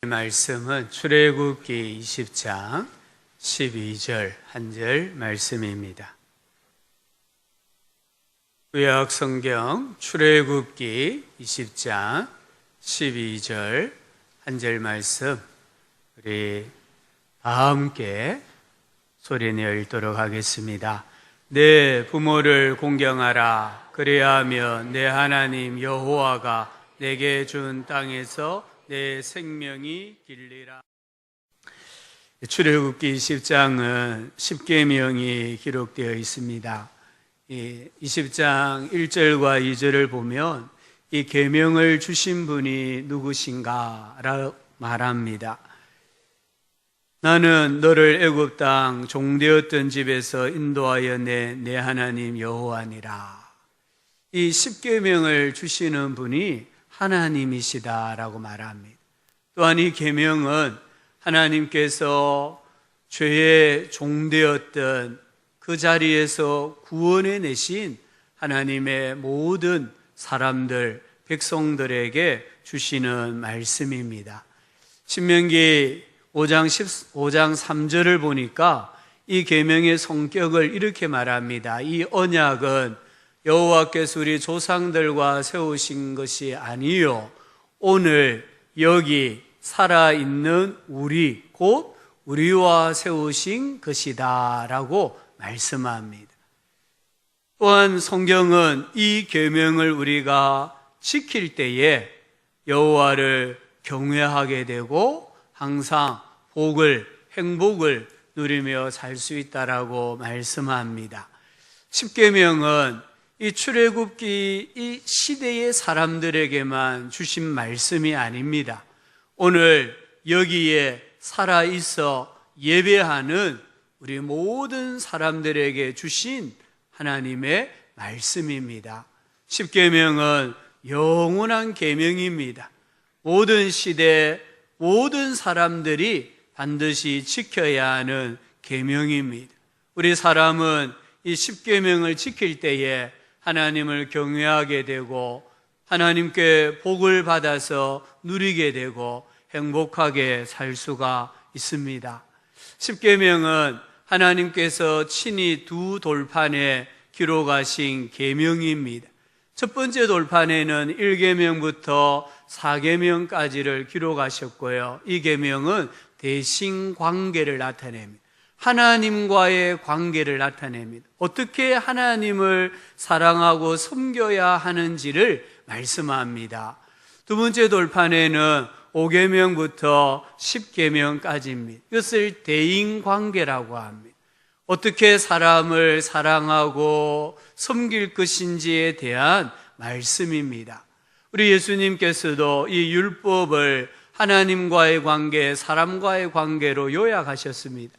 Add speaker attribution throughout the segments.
Speaker 1: 말씀은 출애굽기 20장 12절 한 절 말씀입니다. 구약 성경 출애굽기 20장 12절 한 절 말씀 우리 다 함께 소리내어 읽도록 하겠습니다. 내 부모를 공경하라. 그래야 하면 내 하나님 여호와가 내게 준 땅에서 내 생명이 길리라. 출애굽기 20장은 10계명이 기록되어 있습니다. 20장 1절과 2절을 보면 이 계명을 주신 분이 누구신가 라고 말합니다. 나는 너를 애굽 땅 종되었던 집에서 인도하여 내 하나님 여호와니라. 이 10계명을 주시는 분이 하나님이시다라고 말합니다. 또한 이 계명은 하나님께서 죄의 종되었던 그 자리에서 구원해 내신 하나님의 모든 사람들, 백성들에게 주시는 말씀입니다. 신명기 5장 3절을 보니까 이 계명의 성격을 이렇게 말합니다. 이 언약은 여호와께서 우리 조상들과 세우신 것이 아니요 오늘 여기 살아있는 우리 곧 우리와 세우신 것이다 라고 말씀합니다. 또한 성경은 이 계명을 우리가 지킬 때에 여호와를 경외하게 되고 항상 복을, 행복을 누리며 살 수 있다라고 말씀합니다. 10계명은 이 출애굽기 이 시대의 사람들에게만 주신 말씀이 아닙니다. 오늘 여기에 살아있어 예배하는 우리 모든 사람들에게 주신 하나님의 말씀입니다. 10계명은 영원한 계명입니다. 모든 시대, 모든 사람들이 반드시 지켜야 하는 계명입니다. 우리 사람은 이 10계명을 지킬 때에 하나님을 경외하게 되고 하나님께 복을 받아서 누리게 되고 행복하게 살 수가 있습니다. 10계명은 하나님께서 친히 두 돌판에 기록하신 계명입니다. 첫 번째 돌판에는 1계명부터 4계명까지를 기록하셨고요. 이 계명은 대신관계를 나타냅니다. 하나님과의 관계를 나타냅니다. 어떻게 하나님을 사랑하고 섬겨야 하는지를 말씀합니다. 두 번째 돌판에는 5계명부터 10계명까지입니다. 이것을 대인관계라고 합니다. 어떻게 사람을 사랑하고 섬길 것인지에 대한 말씀입니다. 우리 예수님께서도 이 율법을 하나님과의 관계, 사람과의 관계로 요약하셨습니다.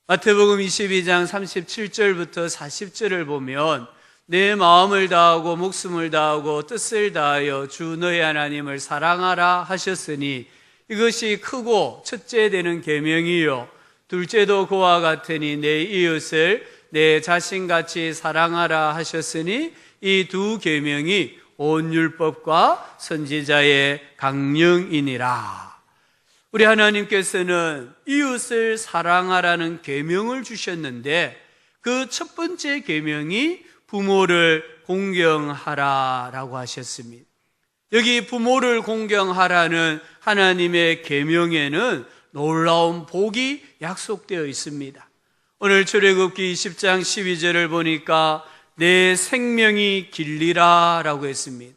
Speaker 1: 마태복음 22장 37절부터 40절을 보면 내 마음을 다하고 목숨을 다하고 뜻을 다하여 주 너의 하나님을 사랑하라 하셨으니 이것이 크고 첫째 되는 계명이요 둘째도 그와 같으니 내 이웃을 내 자신같이 사랑하라 하셨으니 이 두 계명이 온 율법과 선지자의 강령이니라. 우리 하나님께서는 이웃을 사랑하라는 계명을 주셨는데 그 첫 번째 계명이 부모를 공경하라라고 하셨습니다. 여기 부모를 공경하라는 하나님의 계명에는 놀라운 복이 약속되어 있습니다. 오늘 출애굽기 20장 12절을 보니까 내 생명이 길리라 라고 했습니다.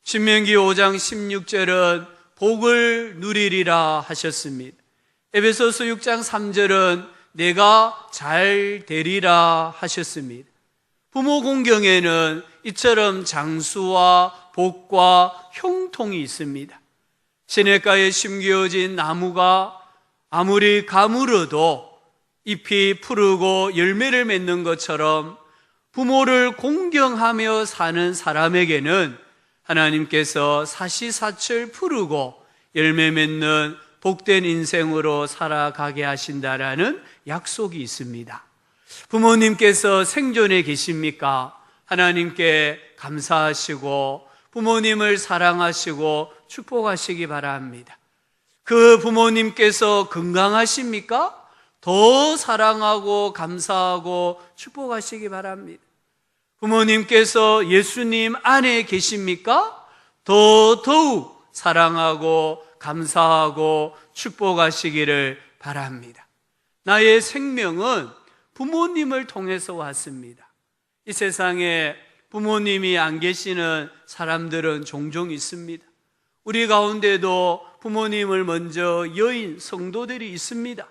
Speaker 1: 신명기 5장 16절은 복을 누리리라 하셨습니다. 에베소서 6장 3절은 내가 잘 되리라 하셨습니다. 부모 공경에는 이처럼 장수와 복과 형통이 있습니다. 시냇가에 심겨진 나무가 아무리 가물어도 잎이 푸르고 열매를 맺는 것처럼 부모를 공경하며 사는 사람에게는 하나님께서 사시사철 푸르고 열매 맺는 복된 인생으로 살아가게 하신다라는 약속이 있습니다. 부모님께서 생존해 계십니까? 하나님께 감사하시고 부모님을 사랑하시고 축복하시기 바랍니다. 그 부모님께서 건강하십니까? 더 사랑하고 감사하고 축복하시기 바랍니다. 부모님께서 예수님 안에 계십니까? 더욱 사랑하고 감사하고 축복하시기를 바랍니다. 나의 생명은 부모님을 통해서 왔습니다. 이 세상에 부모님이 안 계시는 사람들은 종종 있습니다. 우리 가운데도 부모님을 먼저 여인 성도들이 있습니다.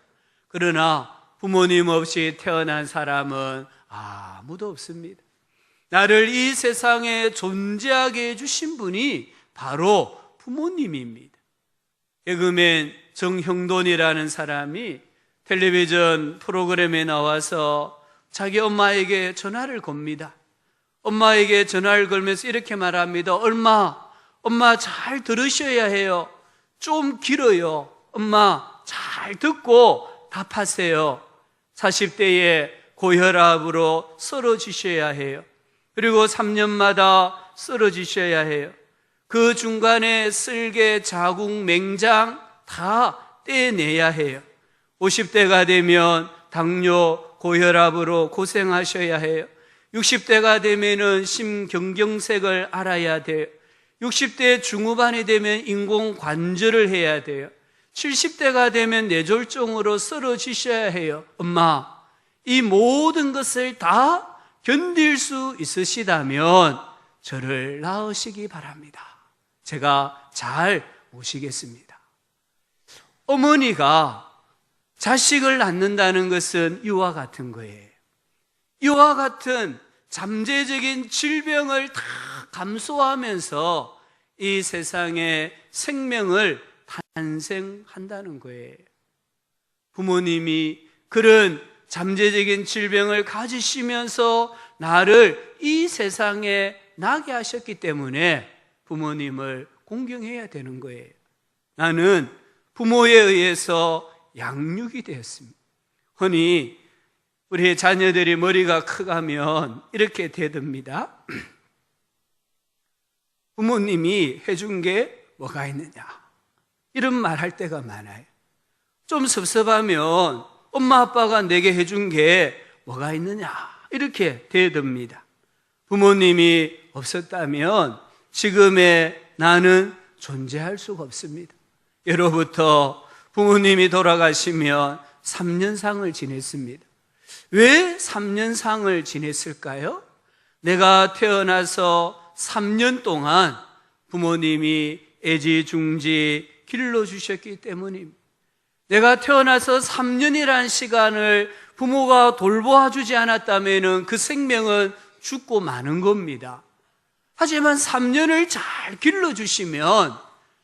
Speaker 1: 그러나 부모님 없이 태어난 사람은 아무도 없습니다. 나를 이 세상에 존재하게 해주신 분이 바로 부모님입니다. 개그맨 정형돈이라는 사람이 텔레비전 프로그램에 나와서 자기 엄마에게 전화를 겁니다. 엄마에게 전화를 걸면서 이렇게 말합니다. 엄마 잘 들으셔야 해요. 좀 길어요. 엄마 잘 듣고 답하세요. 40대에 고혈압으로 쓰러지셔야 해요. 그리고 3년마다 쓰러지셔야 해요. 그 중간에 쓸개, 자궁, 맹장 다 떼내야 해요. 50대가 되면 당뇨, 고혈압으로 고생하셔야 해요. 60대가 되면은 심경경색을 알아야 돼요. 60대 중후반이 되면 인공관절을 해야 돼요. 70대가 되면 뇌졸중으로 쓰러지셔야 해요. 엄마, 이 모든 것을 다 견딜 수 있으시다면 저를 낳으시기 바랍니다. 제가 잘 모시겠습니다. 어머니가 자식을 낳는다는 것은 이와 같은 거예요. 이와 같은 잠재적인 질병을 다 감수하면서 이 세상에 생명을 탄생한다는 거예요. 부모님이 그런 잠재적인 질병을 가지시면서 나를 이 세상에 나게 하셨기 때문에 부모님을 공경해야 되는 거예요. 나는 부모에 의해서 양육이 되었습니다. 흔히 우리 자녀들이 머리가 커가면 이렇게 대듭니다. 부모님이 해준 게 뭐가 있느냐, 이런 말 할 때가 많아요. 좀 섭섭하면 엄마 아빠가 내게 해준 게 뭐가 있느냐, 이렇게 대듭니다. 부모님이 없었다면 지금의 나는 존재할 수가 없습니다. 예로부터 부모님이 돌아가시면 3년상을 지냈습니다. 왜 3년상을 지냈을까요? 내가 태어나서 3년 동안 부모님이 애지중지 길러주셨기 때문입니다. 내가 태어나서 3년이라는 시간을 부모가 돌보아주지 않았다면 그 생명은 죽고 마는 겁니다. 하지만 3년을 잘 길러주시면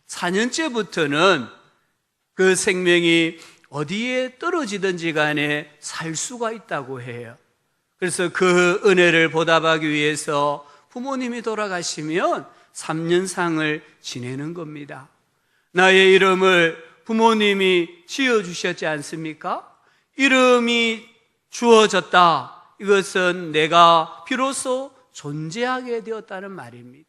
Speaker 1: 4년째부터는 그 생명이 어디에 떨어지든지 간에 살 수가 있다고 해요. 그래서 그 은혜를 보답하기 위해서 부모님이 돌아가시면 3년상을 지내는 겁니다. 나의 이름을 부모님이 지어주셨지 않습니까? 이름이 주어졌다. 이것은 내가 비로소 존재하게 되었다는 말입니다.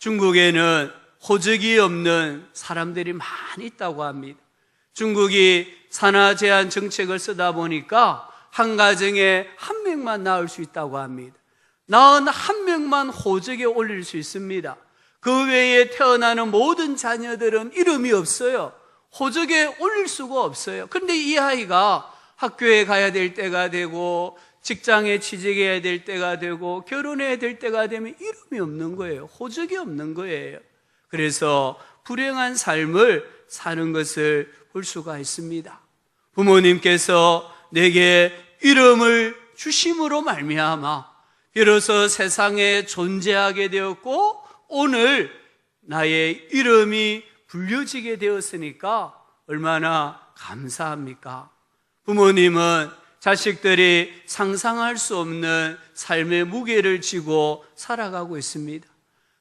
Speaker 1: 중국에는 호적이 없는 사람들이 많이 있다고 합니다. 중국이 산하 제한 정책을 쓰다 보니까 한 가정에 한 명만 낳을 수 있다고 합니다. 낳은 한 명만 호적에 올릴 수 있습니다. 그 외에 태어나는 모든 자녀들은 이름이 없어요. 호적에 올릴 수가 없어요. 그런데 이 아이가 학교에 가야 될 때가 되고 직장에 취직해야 될 때가 되고 결혼해야 될 때가 되면 이름이 없는 거예요. 호적이 없는 거예요. 그래서 불행한 삶을 사는 것을 볼 수가 있습니다. 부모님께서 내게 이름을 주심으로 말미암아 비로소 세상에 존재하게 되었고 오늘 나의 이름이 불려지게 되었으니까 얼마나 감사합니까? 부모님은 자식들이 상상할 수 없는 삶의 무게를 지고 살아가고 있습니다.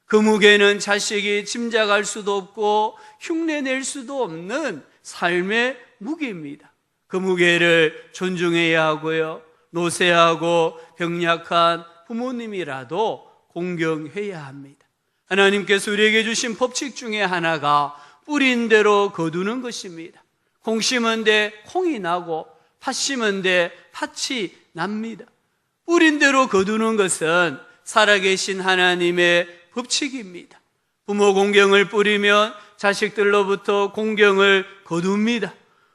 Speaker 1: 그 무게는 자식이 짐작할 수도 없고 흉내낼 수도 없는 삶의 무게입니다. 그 무게를 존중해야 하고요, 노쇠하고 병약한 부모님이라도 공경해야 합니다. 하나님께서 우리에게 주신 법칙 중에 하나가 뿌린 대로 거두는 것입니다. 콩 심은 데 콩이 나고 팥 심은 데 팥이 납니다. 뿌린 대로 거두는 것은 살아계신 하나님의 법칙입니다. 부모 공경을 뿌리면 자식들로부터 공경을 거둡니다.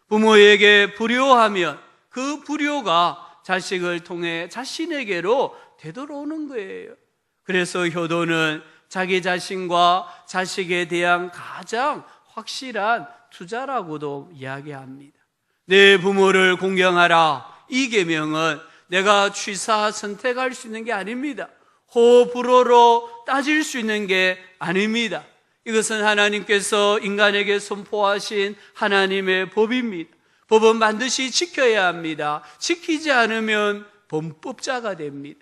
Speaker 1: 부모에게 불효하면 그 불효가 자식을 통해 자신에게로 되돌아오는 거예요. 그래서 효도는 자기 자신과 자식에 대한 가장 확실한 투자라고도 이야기합니다. 내 부모를 공경하라. 이 계명은 내가 취사 선택할 수 있는 게 아닙니다. 호불호로 따질 수 있는 게 아닙니다. 이것은 하나님께서 인간에게 선포하신 하나님의 법입니다. 법은 반드시 지켜야 합니다. 지키지 않으면 범법자가 됩니다.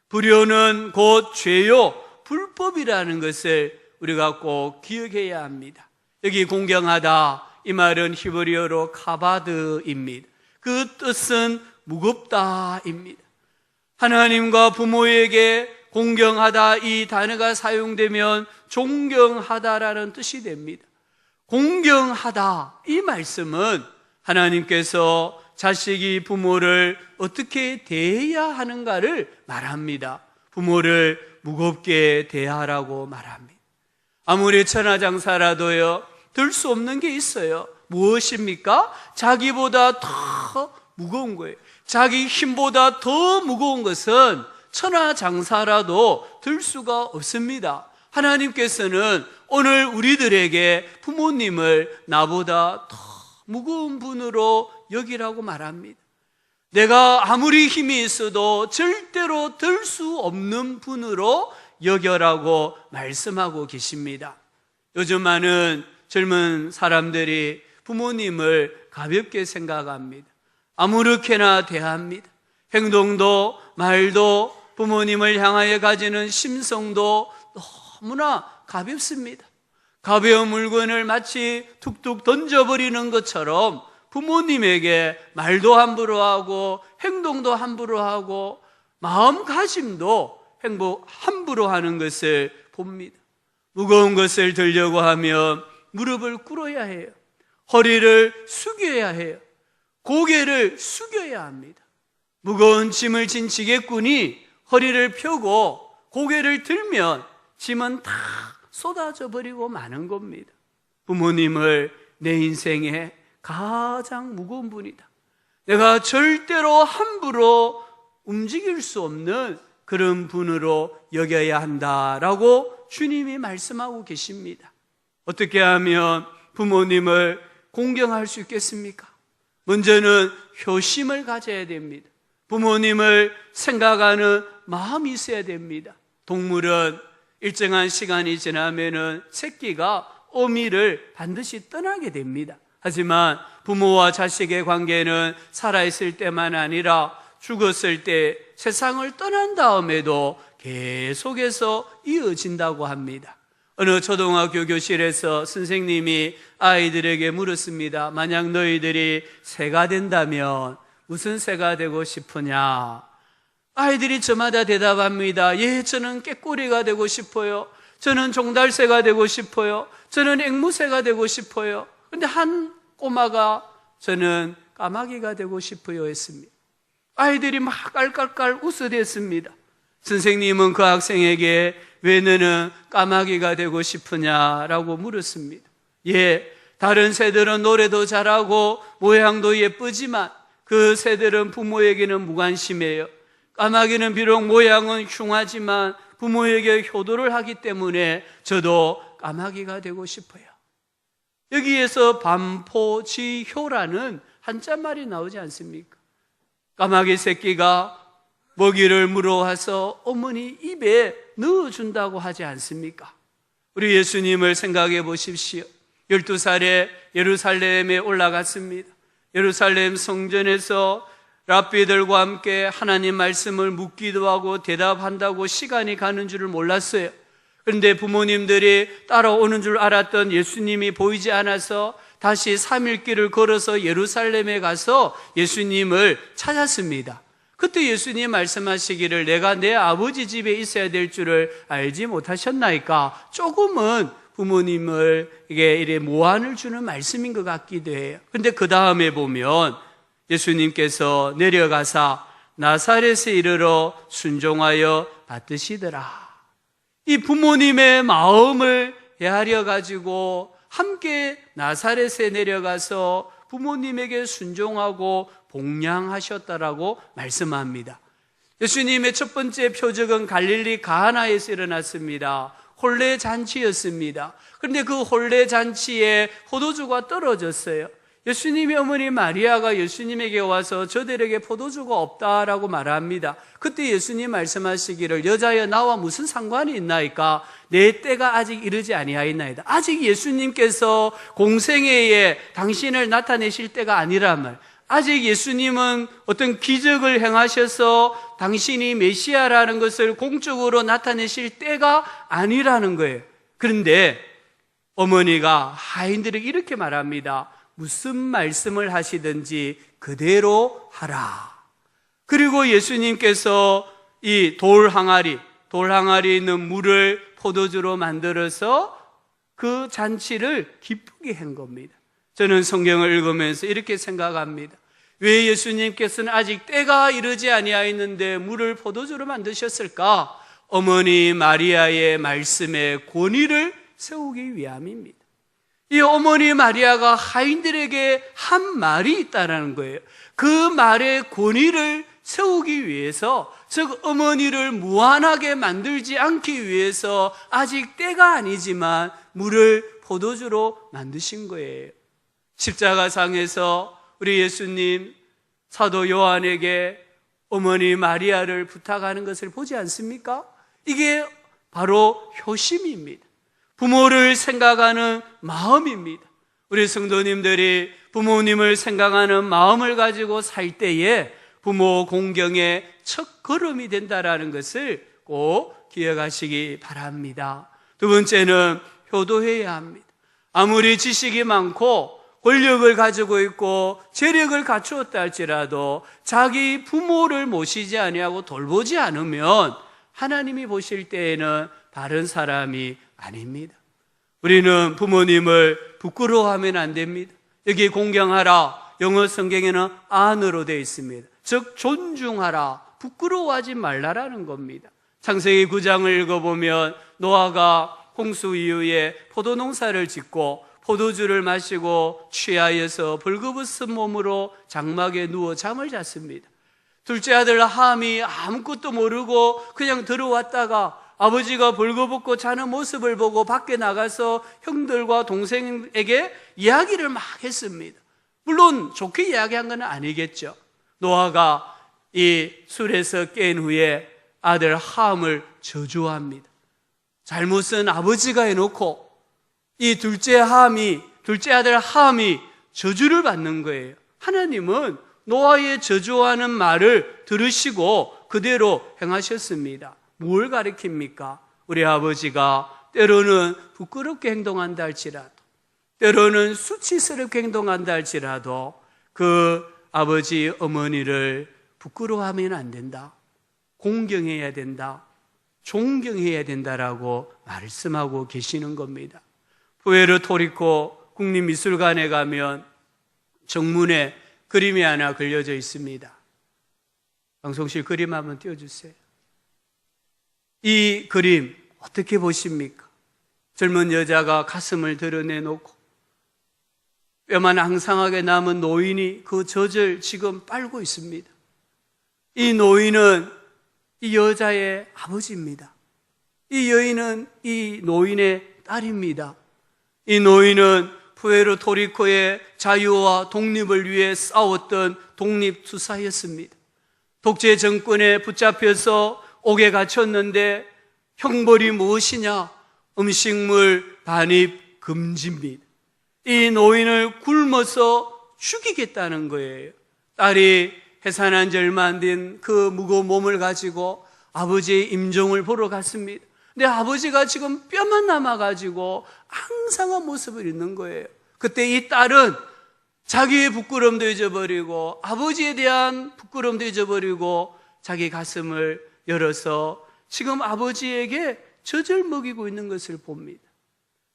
Speaker 1: 불효는 곧 죄요, 불법이라는 것을 우리가 꼭 기억해야 합니다. 여기 공경하다, 이 말은 히브리어로 카바드입니다. 그 뜻은 무겁다입니다. 하나님과 부모에게 공경하다 이 단어가 사용되면 존경하다라는 뜻이 됩니다. 공경하다 이 말씀은 하나님께서 자식이 부모를 어떻게 대해야 하는가를 말합니다. 부모를 무겁게 대하라고 말합니다. 아무리 천하장사라도요, 들 수 없는 게 있어요. 무엇입니까? 자기보다 더 무거운 거예요. 자기 힘보다 더 무거운 것은 천하장사라도 들 수가 없습니다. 하나님께서는 오늘 우리들에게 부모님을 나보다 더 무거운 분으로 여기라고 말합니다. 내가 아무리 힘이 있어도 절대로 들 수 없는 분으로 여겨라고 말씀하고 계십니다. 요즘 많은 젊은 사람들이 부모님을 가볍게 생각합니다. 아무렇게나 대합니다. 행동도 말도 부모님을 향하여 가지는 심성도 너무나 가볍습니다. 가벼운 물건을 마치 툭툭 던져버리는 것처럼 부모님에게 말도 함부로 하고 행동도 함부로 하고 마음가짐도 함부로 하는 것을 봅니다. 무거운 것을 들려고 하면 무릎을 꿇어야 해요. 허리를 숙여야 해요. 고개를 숙여야 합니다. 무거운 짐을 진 지게꾼이 허리를 펴고 고개를 들면 짐은 다 쏟아져 버리고 마는 겁니다. 부모님을 내 인생에 가장 무거운 분이다. 내가 절대로 함부로 움직일 수 없는 그런 분으로 여겨야 한다라고 주님이 말씀하고 계십니다. 어떻게 하면 부모님을 공경할 수 있겠습니까? 먼저는 효심을 가져야 됩니다. 부모님을 생각하는 마음이 있어야 됩니다. 동물은 일정한 시간이 지나면은 새끼가 어미를 반드시 떠나게 됩니다. 하지만 부모와 자식의 관계는 살아있을 때만 아니라 죽었을 때 세상을 떠난 다음에도 계속해서 이어진다고 합니다. 어느 초등학교 교실에서 선생님이 아이들에게 물었습니다. 만약 너희들이 새가 된다면 무슨 새가 되고 싶으냐? 아이들이 저마다 대답합니다. 예, 저는 꾀꼬리가 되고 싶어요. 저는 종달새가 되고 싶어요. 저는 앵무새가 되고 싶어요. 그런데 한 꼬마가 저는 까마귀가 되고 싶어요 했습니다. 아이들이 막 깔깔깔 웃어댔습니다. 선생님은 그 학생에게 왜 너는 까마귀가 되고 싶으냐라고 물었습니다. 예, 다른 새들은 노래도 잘하고 모양도 예쁘지만 그 새들은 부모에게는 무관심해요. 까마귀는 비록 모양은 흉하지만 부모에게 효도를 하기 때문에 저도 까마귀가 되고 싶어요. 여기에서 반포지효라는 한자말이 나오지 않습니까? 까마귀 새끼가 먹이를 물어와서 어머니 입에 넣어준다고 하지 않습니까? 우리 예수님을 생각해 보십시오. 12살에 예루살렘에 올라갔습니다. 예루살렘 성전에서 랍비들과 함께 하나님 말씀을 묻기도 하고 대답한다고 시간이 가는 줄을 몰랐어요. 그런데 부모님들이 따라오는 줄 알았던 예수님이 보이지 않아서 다시 3일 길을 걸어서 예루살렘에 가서 예수님을 찾았습니다. 그때 예수님 말씀하시기를 내가 내 아버지 집에 있어야 될 줄을 알지 못하셨나이까? 조금은 부모님에게 이래 모환을 주는 말씀인 것 같기도 해요. 근데 그 다음에 보면 예수님께서 내려가사 나사렛에 이르러 순종하여 받으시더라. 이 부모님의 마음을 헤아려 가지고 함께 나사렛에 내려가서 부모님에게 순종하고 복양하셨다라고 말씀합니다. 예수님의 첫 번째 표적은 갈릴리 가나에서 일어났습니다. 혼례 잔치였습니다. 그런데 그 혼례 잔치에 포도주가 떨어졌어요. 예수님의 어머니 마리아가 예수님에게 와서 저들에게 포도주가 없다라고 말합니다. 그때 예수님 말씀하시기를 여자여 나와 무슨 상관이 있나이까? 내 때가 아직 이르지 아니하였나이다. 아직 예수님께서 공생애에 당신을 나타내실 때가 아니라면, 아직 예수님은 어떤 기적을 행하셔서 당신이 메시아라는 것을 공적으로 나타내실 때가 아니라는 거예요. 그런데 어머니가 하인들에게 이렇게 말합니다. 무슨 말씀을 하시든지 그대로 하라. 그리고 예수님께서 이 돌 항아리에 있는 물을 포도주로 만들어서 그 잔치를 기쁘게 한 겁니다. 저는 성경을 읽으면서 이렇게 생각합니다. 왜 예수님께서는 아직 때가 이르지 아니하였는데 물을 포도주로 만드셨을까? 어머니 마리아의 말씀의 권위를 세우기 위함입니다. 이 어머니 마리아가 하인들에게 한 말이 있다는 거예요. 그 말의 권위를 세우기 위해서, 즉 어머니를 무한하게 만들지 않기 위해서 아직 때가 아니지만 물을 포도주로 만드신 거예요. 십자가상에서 우리 예수님 사도 요한에게 어머니 마리아를 부탁하는 것을 보지 않습니까? 이게 바로 효심입니다. 부모를 생각하는 마음입니다. 우리 성도님들이 부모님을 생각하는 마음을 가지고 살 때에 부모 공경의 첫 걸음이 된다는 것을 꼭 기억하시기 바랍니다. 두 번째는 효도해야 합니다. 아무리 지식이 많고 권력을 가지고 있고 재력을 갖추었다 할지라도 자기 부모를 모시지 아니하고 돌보지 않으면 하나님이 보실 때에는 바른 사람이 아닙니다. 우리는 부모님을 부끄러워하면 안 됩니다. 여기 공경하라, 영어 성경에는 honor로 되어 있습니다. 즉 존중하라, 부끄러워하지 말라라는 겁니다. 창세기 9장을 읽어보면 노아가 홍수 이후에 포도농사를 짓고 포도주를 마시고 취하여서 벌거벗은 몸으로 장막에 누워 잠을 잤습니다. 둘째 아들 함이 아무것도 모르고 그냥 들어왔다가 아버지가 벌거벗고 자는 모습을 보고 밖에 나가서 형들과 동생에게 이야기를 막 했습니다. 물론 좋게 이야기한 건 아니겠죠. 노아가 이 술에서 깬 후에 아들 함을 저주합니다. 잘못은 아버지가 해놓고 이 둘째 아들 함이 저주를 받는 거예요. 하나님은 노아의 저주하는 말을 들으시고 그대로 행하셨습니다. 뭘 가리킵니까? 우리 아버지가 때로는 부끄럽게 행동한다 할지라도, 때로는 수치스럽게 행동한다 할지라도 그 아버지 어머니를 부끄러워하면 안 된다. 공경해야 된다. 존경해야 된다라고 말씀하고 계시는 겁니다. 푸에르토리코 국립미술관에 가면 정문에 그림이 하나 그려져 있습니다. 방송실 그림 한번 띄워주세요. 이 그림 어떻게 보십니까? 젊은 여자가 가슴을 드러내놓고 뼈만 앙상하게 남은 노인이 그 젖을 지금 빨고 있습니다. 이 노인은 이 여자의 아버지입니다. 이 여인은 이 노인의 딸입니다. 이 노인은 푸에르토리코의 자유와 독립을 위해 싸웠던 독립투사였습니다. 독재 정권에 붙잡혀서 옥에 갇혔는데 형벌이 무엇이냐? 음식물 반입 금지입니다. 이 노인을 굶어서 죽이겠다는 거예요. 딸이 해산한 지 얼마 안 된 그 무거운 몸을 가지고 아버지의 임종을 보러 갔습니다. 근데 아버지가 지금 뼈만 남아가지고 앙상한 모습을 있는 거예요. 그때 이 딸은 자기의 부끄러움도 잊어버리고 아버지에 대한 부끄러움도 잊어버리고 자기 가슴을 열어서 지금 아버지에게 젖을 먹이고 있는 것을 봅니다.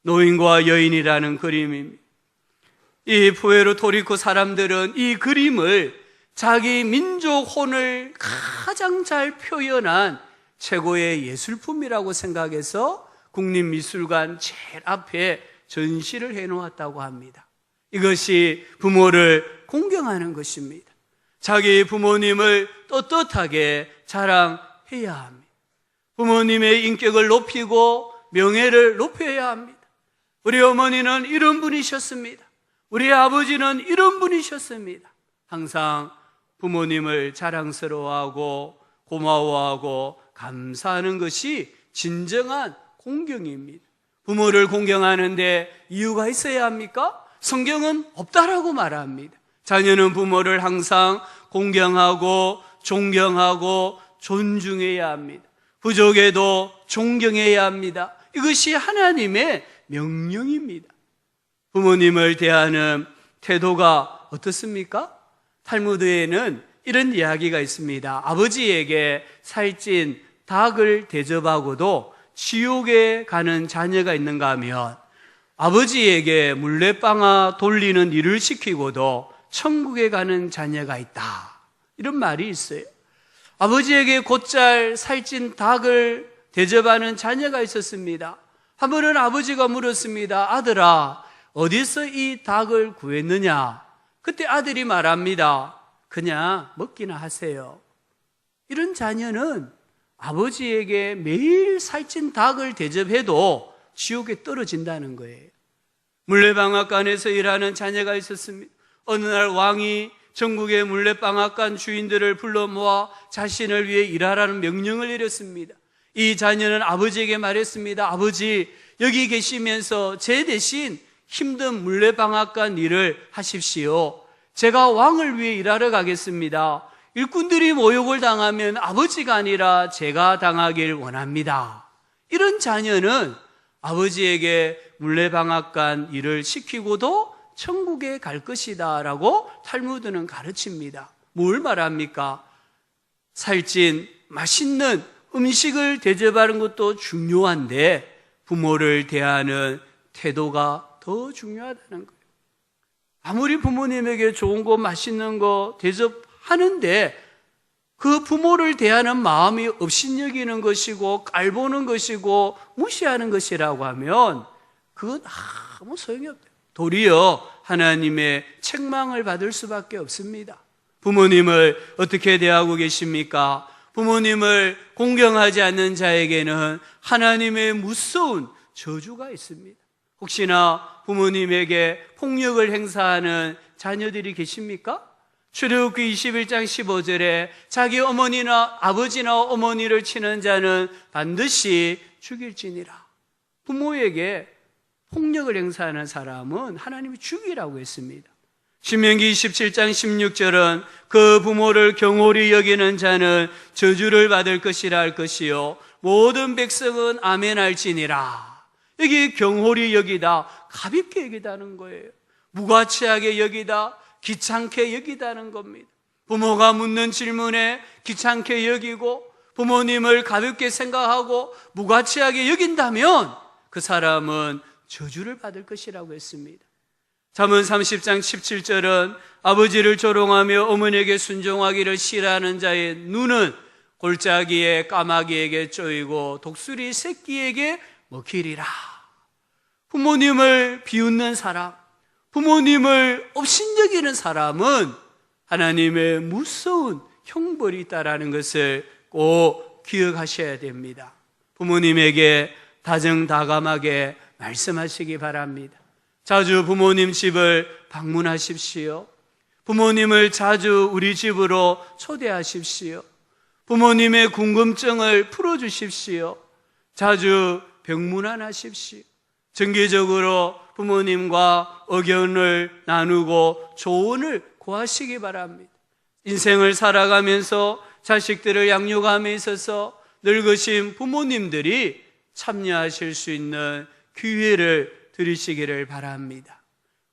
Speaker 1: 노인과 여인이라는 그림입니다. 이 푸에르토리코 사람들은 이 그림을 자기 민족 혼을 가장 잘 표현한 최고의 예술품이라고 생각해서 국립미술관 제일 앞에 전시를 해놓았다고 합니다. 이것이 부모를 공경하는 것입니다. 자기 부모님을 떳떳하게 자랑해야 합니다. 부모님의 인격을 높이고 명예를 높여야 합니다. 우리 어머니는 이런 분이셨습니다. 우리 아버지는 이런 분이셨습니다. 항상 부모님을 자랑스러워하고 고마워하고 감사하는 것이 진정한 공경입니다. 부모를 공경하는데 이유가 있어야 합니까? 성경은 없다라고 말합니다. 자녀는 부모를 항상 공경하고 존경하고 존중해야 합니다. 부족에도 존경해야 합니다. 이것이 하나님의 명령입니다. 부모님을 대하는 태도가 어떻습니까? 탈무드에는 이런 이야기가 있습니다. 아버지에게 살찐 닭을 대접하고도 지옥에 가는 자녀가 있는가 하면 아버지에게 물레방아 돌리는 일을 시키고도 천국에 가는 자녀가 있다. 이런 말이 있어요. 아버지에게 곧잘 살찐 닭을 대접하는 자녀가 있었습니다. 한 번은 아버지가 물었습니다. 아들아, 어디서 이 닭을 구했느냐? 그때 아들이 말합니다. 그냥 먹기나 하세요. 이런 자녀는 아버지에게 매일 살찐 닭을 대접해도 지옥에 떨어진다는 거예요. 물레방앗간에서 일하는 자녀가 있었습니다. 어느 날 왕이 전국의 물레방앗간 주인들을 불러 모아 자신을 위해 일하라는 명령을 내렸습니다. 이 자녀는 아버지에게 말했습니다. 아버지, 여기 계시면서 제 대신 힘든 물레방앗간 일을 하십시오. 제가 왕을 위해 일하러 가겠습니다. 일꾼들이 모욕을 당하면 아버지가 아니라 제가 당하길 원합니다. 이런 자녀는 아버지에게 물레방앗간 일을 시키고도 천국에 갈 것이다 라고 탈무드는 가르칩니다. 뭘 말합니까? 살찐 맛있는 음식을 대접하는 것도 중요한데 부모를 대하는 태도가 더 중요하다는 거예요. 아무리 부모님에게 좋은 거 맛있는 거 대접하는데 그 부모를 대하는 마음이 업신여기는 것이고 깔보는 것이고 무시하는 것이라고 하면 그건 아무 소용이 없대요. 도리어 하나님의 책망을 받을 수밖에 없습니다. 부모님을 어떻게 대하고 계십니까? 부모님을 공경하지 않는 자에게는 하나님의 무서운 저주가 있습니다. 혹시나 부모님에게 폭력을 행사하는 자녀들이 계십니까? 출애굽기 21장 15절에 자기 어머니나 아버지나 어머니를 치는 자는 반드시 죽일지니라. 부모에게 폭력을 행사하는 사람은 하나님이 죽이라고 했습니다. 신명기 27장 16절은 그 부모를 경홀히 여기는 자는 저주를 받을 것이라 할 것이요 모든 백성은 아멘 할지니라. 여기 경홀히 여기다, 가볍게 여기다는 거예요. 무가치하게 여기다, 귀찮게 여기다는 겁니다. 부모가 묻는 질문에 귀찮게 여기고 부모님을 가볍게 생각하고 무가치하게 여긴다면 그 사람은 저주를 받을 것이라고 했습니다. 잠언 30장 17절은 아버지를 조롱하며 어머니에게 순종하기를 싫어하는 자의 눈은 골짜기에 까마귀에게 쪼이고 독수리 새끼에게 먹히리라. 부모님을 비웃는 사람, 부모님을 업신여기는 사람은 하나님의 무서운 형벌이 있다라는 것을 꼭 기억하셔야 됩니다. 부모님에게 다정다감하게 말씀하시기 바랍니다. 자주 부모님 집을 방문하십시오. 부모님을 자주 우리 집으로 초대하십시오. 부모님의 궁금증을 풀어주십시오. 자주 병문안하십시오. 정기적으로 부모님과 의견을 나누고 조언을 구하시기 바랍니다. 인생을 살아가면서 자식들을 양육함에 있어서 늙으신 부모님들이 참여하실 수 있는 기회를 드리시기를 바랍니다.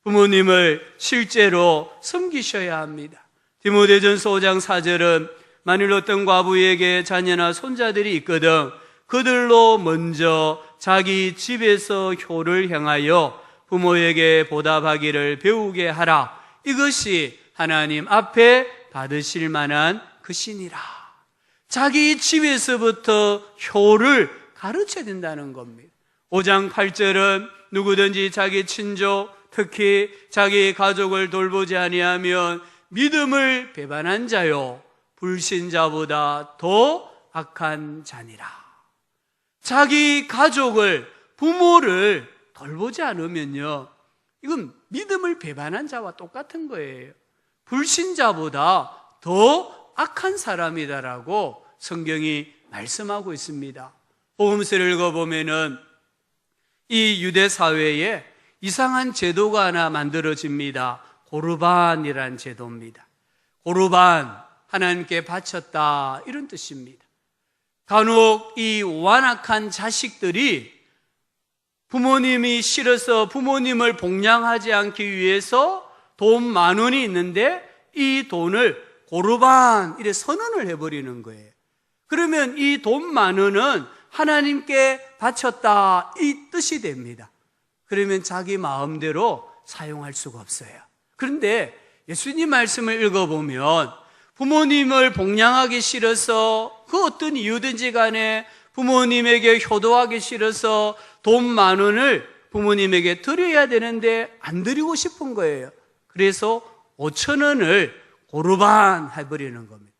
Speaker 1: 부모님을 실제로 섬기셔야 합니다. 디모데전서 5장 4절은 만일 어떤 과부에게 자녀나 손자들이 있거든 그들로 먼저 자기 집에서 효를 행하여 부모에게 보답하기를 배우게 하라. 이것이 하나님 앞에 받으실 만한 것이니라. 자기 집에서부터 효를 가르쳐야 된다는 겁니다. 5장 8절은 누구든지 자기 친족, 특히 자기 가족을 돌보지 아니하면 믿음을 배반한 자요 불신자보다 더 악한 자니라. 자기 가족을, 부모를 돌보지 않으면요, 이건 믿음을 배반한 자와 똑같은 거예요. 불신자보다 더 악한 사람이다라고 성경이 말씀하고 있습니다. 복음서를 읽어보면은 이 유대 사회에 이상한 제도가 하나 만들어집니다. 고르반이라는 제도입니다. 고르반, 하나님께 바쳤다, 이런 뜻입니다. 간혹 이 완악한 자식들이 부모님이 싫어서 부모님을 복양하지 않기 위해서 돈 10,000원이 있는데 이 돈을 고르반 이래 선언을 해버리는 거예요. 그러면 이 돈 10,000원은 하나님께 바쳤다, 이 뜻이 됩니다. 그러면 자기 마음대로 사용할 수가 없어요. 그런데 예수님 말씀을 읽어보면 부모님을 복양하기 싫어서 그 어떤 이유든지 간에 부모님에게 효도하기 싫어서 돈 10,000원을 부모님에게 드려야 되는데 안 드리고 싶은 거예요. 그래서 5,000원을 고르반 해버리는 겁니다.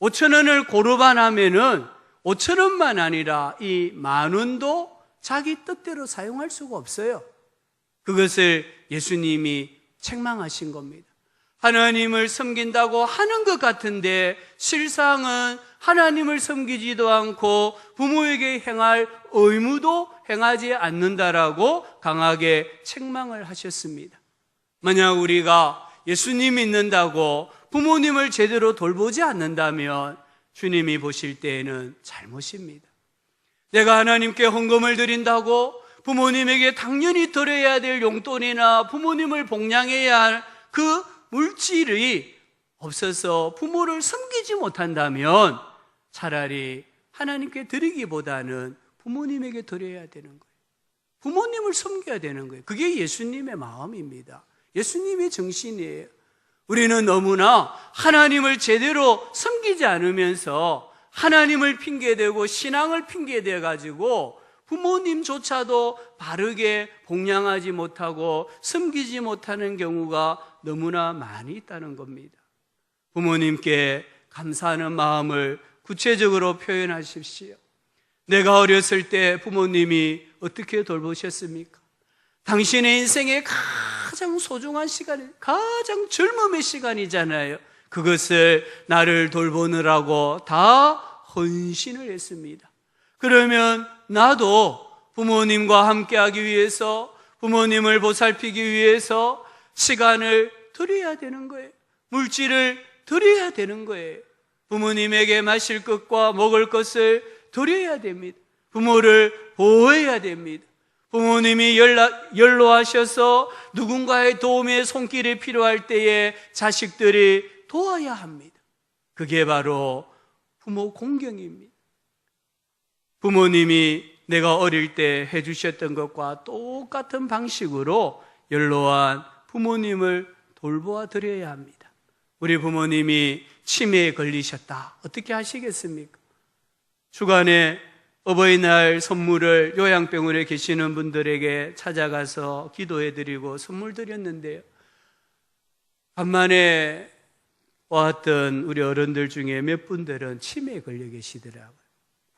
Speaker 1: 5,000원을 고르반 하면은 5,000원만 아니라 이 10,000원도 자기 뜻대로 사용할 수가 없어요. 그것을 예수님이 책망하신 겁니다. 하나님을 섬긴다고 하는 것 같은데 실상은 하나님을 섬기지도 않고 부모에게 행할 의무도 행하지 않는다라고 강하게 책망을 하셨습니다. 만약 우리가 예수님 믿는다고 부모님을 제대로 돌보지 않는다면 주님이 보실 때에는 잘못입니다. 내가 하나님께 헌금을 드린다고 부모님에게 당연히 드려야 될 용돈이나 부모님을 복양해야 할 그 물질이 없어서 부모를 섬기지 못한다면 차라리 하나님께 드리기보다는 부모님에게 드려야 되는 거예요. 부모님을 섬겨야 되는 거예요. 그게 예수님의 마음입니다. 예수님의 정신이에요. 우리는 너무나 하나님을 제대로 섬기지 않으면서 하나님을 핑계대고 신앙을 핑계대 가지고 부모님조차도 바르게 복양하지 못하고 섬기지 못하는 경우가 너무나 많이 있다는 겁니다. 부모님께 감사하는 마음을 구체적으로 표현하십시오. 내가 어렸을 때 부모님이 어떻게 돌보셨습니까? 당신의 인생의 가장 소중한 시간, 가장 젊음의 시간이잖아요. 그것을 나를 돌보느라고 다 헌신을 했습니다. 그러면 나도 부모님과 함께하기 위해서, 부모님을 보살피기 위해서 시간을 드려야 되는 거예요. 물질을 드려야 되는 거예요. 부모님에게 마실 것과 먹을 것을 드려야 됩니다. 부모를 보호해야 됩니다. 부모님이 연로하셔서 누군가의 도움의 손길이 필요할 때에 자식들이 도와야 합니다. 그게 바로 부모 공경입니다. 부모님이 내가 어릴 때 해주셨던 것과 똑같은 방식으로 연로한 부모님을 돌보아 드려야 합니다. 우리 부모님이 치매에 걸리셨다. 어떻게 하시겠습니까? 주간에 어버이날 선물을 요양병원에 계시는 분들에게 찾아가서 기도해드리고 선물 드렸는데요, 간만에 왔던 우리 어른들 중에 몇 분들은 치매에 걸려 계시더라고요.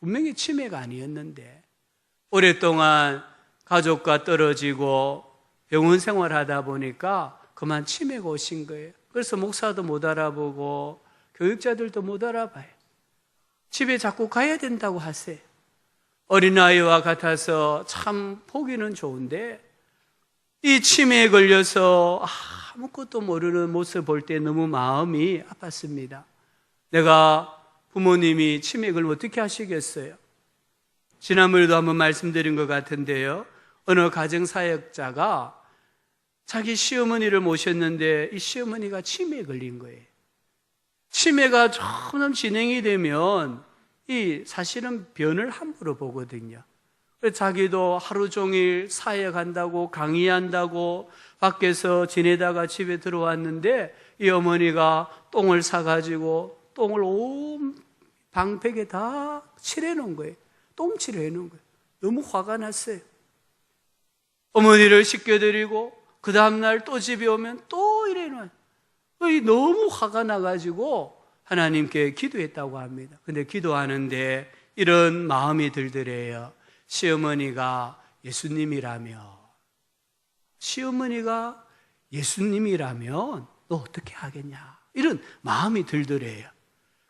Speaker 1: 분명히 치매가 아니었는데 오랫동안 가족과 떨어지고 병원 생활하다 보니까 그만 치매가 오신 거예요. 그래서 목사도 못 알아보고 교육자들도 못 알아봐요. 집에 자꾸 가야 된다고 하세요. 어린아이와 같아서 참 보기는 좋은데 이 치매에 걸려서 아무것도 모르는 모습 볼 때 너무 마음이 아팠습니다. 내가 부모님이 치매에 걸리면 어떻게 하시겠어요? 지난번에도 한번 말씀드린 것 같은데요, 어느 가정사역자가 자기 시어머니를 모셨는데 이 시어머니가 치매에 걸린 거예요. 치매가 점점 진행이 되면 이 사실은 변을 함부로 보거든요. 자기도 하루 종일 사회 간다고 강의한다고 밖에서 지내다가 집에 들어왔는데 이 어머니가 똥을 사가지고 똥을 온 방백에 다 칠해놓은 거예요. 똥칠을 해놓은 거예요. 너무 화가 났어요. 어머니를 씻겨드리고 그 다음날 또 집에 오면 또 이래놔요. 너무 화가 나가지고 하나님께 기도했다고 합니다. 근데 기도하는데 이런 마음이 들더래요. 시어머니가 예수님이라면 너 어떻게 하겠냐, 이런 마음이 들더래요.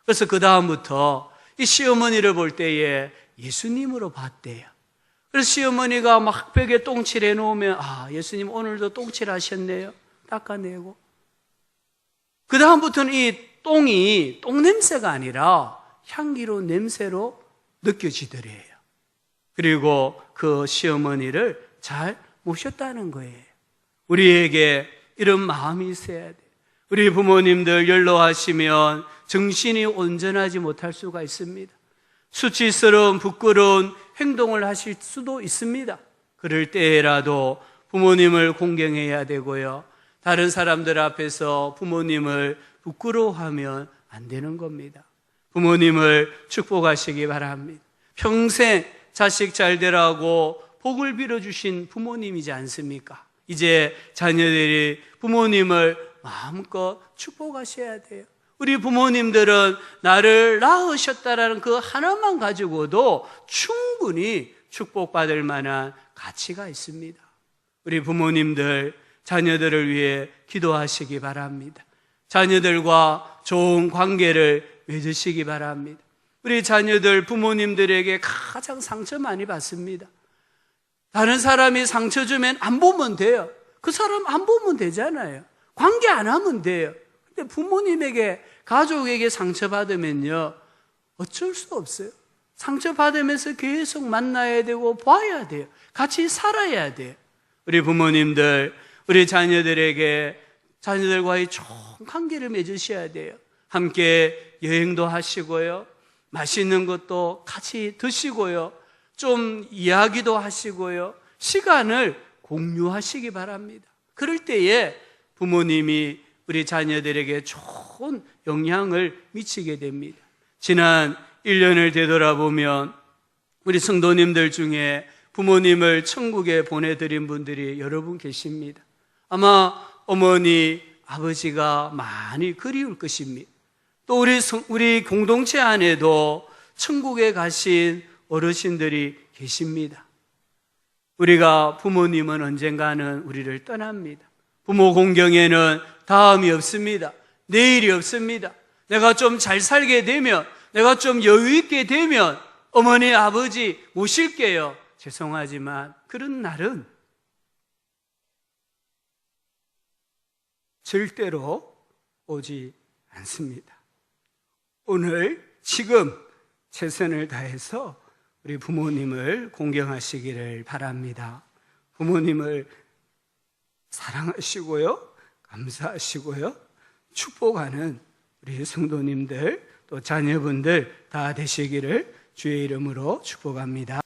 Speaker 1: 그래서 그 다음부터 이 시어머니를 볼 때에 예수님으로 봤대요. 그래서 시어머니가 막 벽에 똥칠해 놓으면 예수님 오늘도 똥칠하셨네요. 닦아내고. 그 다음부터는 이 똥이 똥냄새가 아니라 향기로운 냄새로 느껴지더래요. 그리고 그 시어머니를 잘 모셨다는 거예요. 우리에게 이런 마음이 있어야 돼요. 우리 부모님들 연로하시면 정신이 온전하지 못할 수가 있습니다. 수치스러운 부끄러운 행동을 하실 수도 있습니다. 그럴 때라도 부모님을 공경해야 되고요. 다른 사람들 앞에서 부모님을 부끄러워하면 안 되는 겁니다. 부모님을 축복하시기 바랍니다. 평생 자식 잘 되라고 복을 빌어주신 부모님이지 않습니까? 이제 자녀들이 부모님을 마음껏 축복하셔야 돼요. 우리 부모님들은 나를 낳으셨다라는 그 하나만 가지고도 충분히 축복받을 만한 가치가 있습니다. 우리 부모님들 자녀들을 위해 기도하시기 바랍니다. 자녀들과 좋은 관계를 맺으시기 바랍니다. 우리 자녀들 부모님들에게 가장 상처 많이 받습니다. 다른 사람이 상처 주면 안 보면 돼요. 그 사람 안 보면 되잖아요. 관계 안 하면 돼요. 근데 부모님에게, 가족에게 상처받으면요, 어쩔 수 없어요. 상처받으면서 계속 만나야 되고 봐야 돼요. 같이 살아야 돼요. 우리 부모님들, 우리 자녀들과의 좋은 관계를 맺으셔야 돼요. 함께 여행도 하시고요, 맛있는 것도 같이 드시고요, 좀 이야기도 하시고요, 시간을 공유하시기 바랍니다. 그럴 때에 부모님이 우리 자녀들에게 좋은 영향을 미치게 됩니다. 지난 1년을 되돌아보면 우리 성도님들 중에 부모님을 천국에 보내드린 분들이 여러 분 계십니다. 아마 어머니, 아버지가 많이 그리울 것입니다. 또 우리 공동체 안에도 천국에 가신 어르신들이 계십니다. 우리가 부모님은 언젠가는 우리를 떠납니다. 부모 공경에는 다음이 없습니다. 내일이 없습니다. 내가 좀 잘 살게 되면, 내가 좀 여유 있게 되면 어머니, 아버지 모실게요. 죄송하지만 그런 날은 절대로 오지 않습니다. 오늘 지금 최선을 다해서 우리 부모님을 공경하시기를 바랍니다. 부모님을 사랑하시고요, 감사하시고요, 축복하는 우리 성도님들, 또 자녀분들 다 되시기를 주의 이름으로 축복합니다.